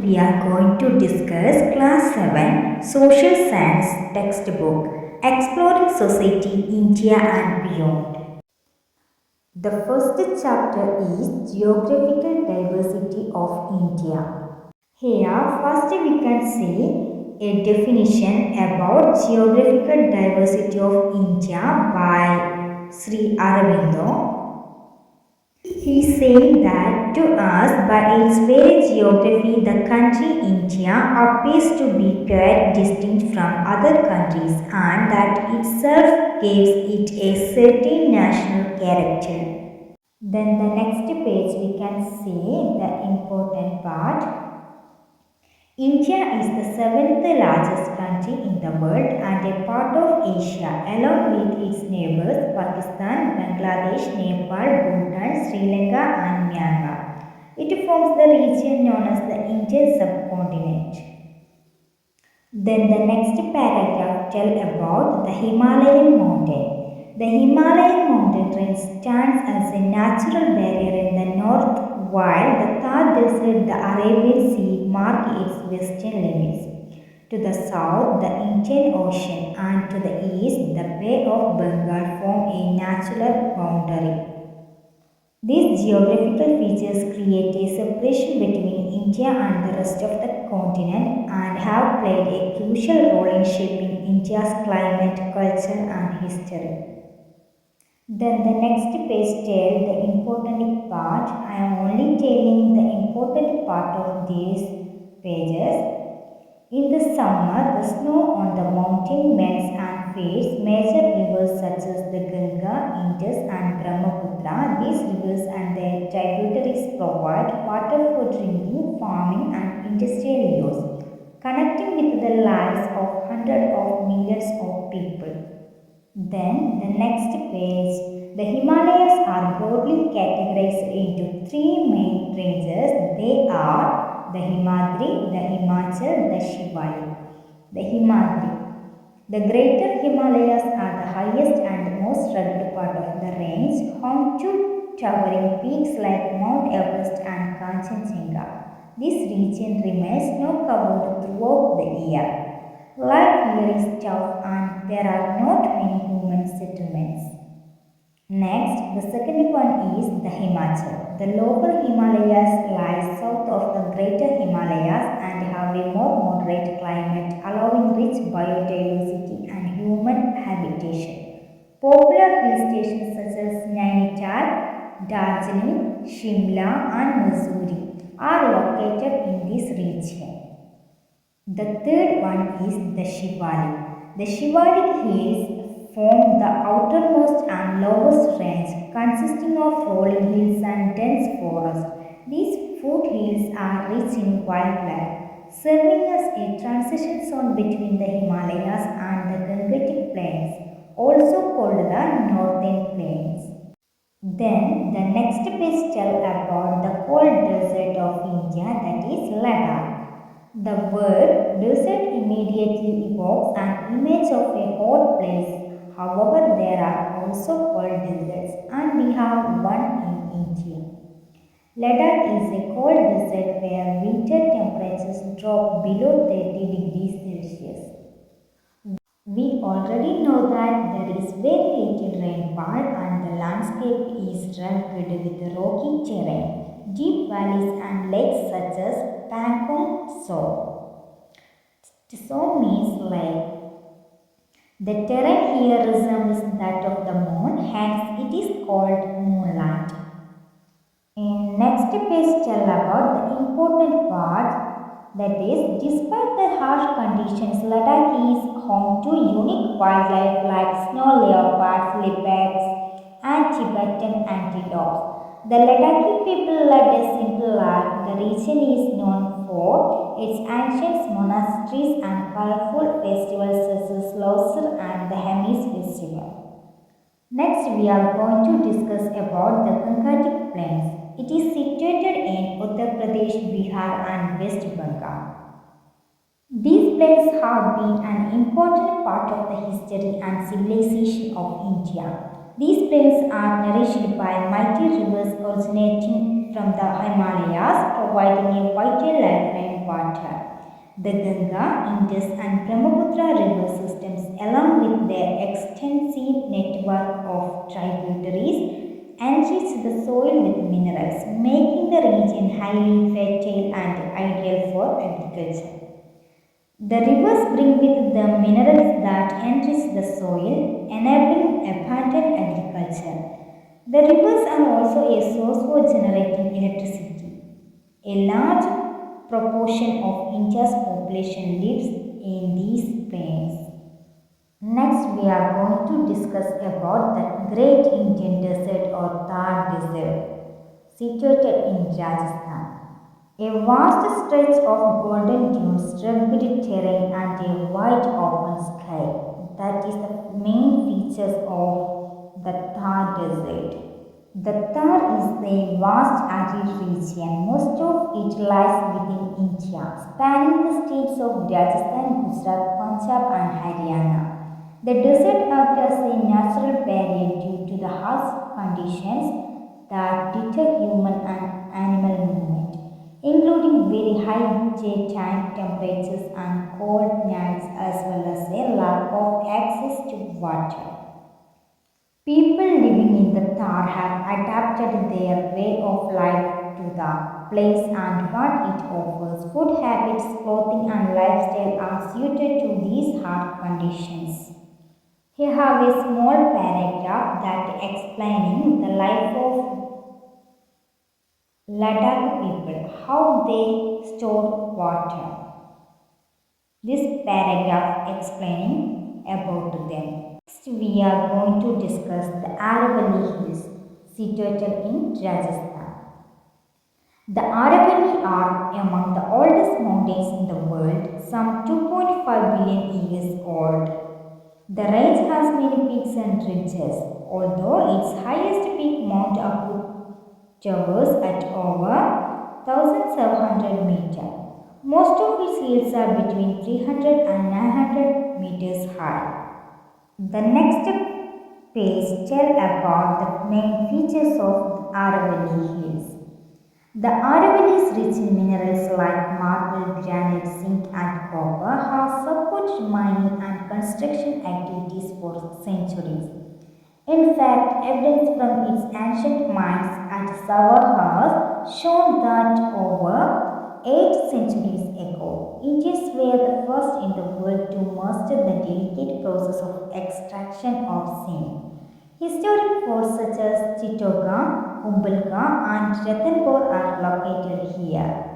we are going to discuss Class 7 Social Science textbook Exploring Society, India and Beyond. The first chapter is Geographical Diversity of India. Here, first we can see a definition about geographical diversity of India by Sri Aurobindo. He is saying that to us, by its very geography, the country India appears to be quite distinct from other countries and that itself gives it a certain national character. Then the next page we can see the important part. India is the seventh largest country in the world and a part of Asia, along with its neighbors Pakistan, Bangladesh, Nepal, Bhutan, Sri Lanka and Myanmar. It forms the region known as the Indian subcontinent. Then the next paragraph tells about the Himalayan mountain. The Himalayan mountain range stands as a natural barrier in the north, while the Thar Desert, the Arabian Sea mark its western limits. To the south, the Indian Ocean, and to the east, the Bay of Bengal form a natural boundary. These geographical features create a separation between India and the rest of the continent and have played a crucial role in shaping India's climate, culture, and history. Then the next page tells the important part. I am only telling the important part of these pages. In the summer, the snow on the mountain melts and fades. Major rivers such as the Ganga, Indus and Brahmaputra, these rivers and their tributaries provide water for drinking, farming and industrial use, connecting with the lives of hundreds of millions of people. Then the next page, the Himalayas are broadly categorized into three main ranges. They are the Himadri, the Himachal, the Shivalik. The Himadri. The greater Himalayas are the highest and most rugged part of the range, home to towering peaks like Mount Everest and Kanchenjunga. This region remains snow-covered throughout the year. Life here is tough and there are not many human settlements. Next, the second one is the Himachal. The lower Himalayas lie south of the greater Himalayas and have a more moderate climate, allowing rich biodiversity and human habitation. Popular hill stations such as Nainital, Darjeeling, Shimla and Mussoorie are located in this region. The third one is the Shivalik. The Shivalik hills form the outermost and lowest range, consisting of rolling hills and dense forest. These foothills are rich in wildlife, serving as a transition zone between the Himalayas and the Gangetic Plains, also called the Northern Plains. Then the next page tells about the cold desert of India, that is Ladakh. The word desert immediately evokes an image of a hot place. However, there are also cold deserts and we have one in India. Ladakh is a cold desert where winter temperatures drop below 30 degrees Celsius. We already know that there is very little rainfall and the landscape is rugged with rocky terrain, deep valleys and lakes such as Pangong Tso. Tso means lake. The terrain here resembles that of the moon, hence it is called moonlight. In next page tell about the important part, that is, despite the harsh conditions, Ladakh is home to unique wildlife like snow leopards, leopards, and Tibetan antelopes. The Ladakhi people led a simple life. The region is known for its ancient monasteries and colorful festivals such as Losar and the Hemis festival. Next, we are going to discuss about the Gangetic Plains. It is situated in Uttar Pradesh, Bihar and West Bengal. These plains have been an important part of the history and civilization of India. These plains are nourished by mighty rivers originating from the Himalayas, providing a vital lifeline water. The Ganga, Indus, and Brahmaputra river systems, along with their extensive network of tributaries, enrich the soil with minerals, making the region highly fertile and ideal for agriculture. The rivers bring with them minerals that enrich the soil, enabling abundant agriculture. The rivers are also a source for generating electricity. A large proportion of India's population lives in these plains. Next, we are going to discuss about the Great Indian Desert or Thar Desert, situated in Rajasthan. A vast stretch of golden dunes, rugged terrain, and a wide open sky. That is the main features of the Thar Desert. The Thar is a vast arid region. Most of it lies within India, spanning the states of Rajasthan, Gujarat, Punjab, and Haryana. The desert acts as a natural barrier due to the harsh conditions that deter human and animal movement, including very high daytime temperatures and cold nights, as well as a lack of access to water. People living in the Thar have adapted their way of life to the place and what it offers. Food habits, clothing, and lifestyle are suited to these hard conditions. Here have a small paragraph that explaining the life of Ladakh people, how they store water. This paragraph explaining about them. Next, we are going to discuss the Aravalli Hills situated in Rajasthan. The Aravalli are among the oldest mountains in the world, some 2.5 billion years old. The range has many peaks and ridges, although its highest peak, Mount Abu, towers at over 1700 meters. Most of its hills are between 300 and 900 meters high. The next page tells about the main features of the Aravalli Hills. The Aravalli is rich in minerals like marble, granite, zinc, and copper, has supported mining and construction activities for centuries. In fact, evidence from its ancient mines at Savar has shown that over 8 centuries ago, Indians were the first in the world to master the delicate process of extraction of zinc. Historic forts such as Chittagong, Kumbhalgarh, and Ranthambore are located here.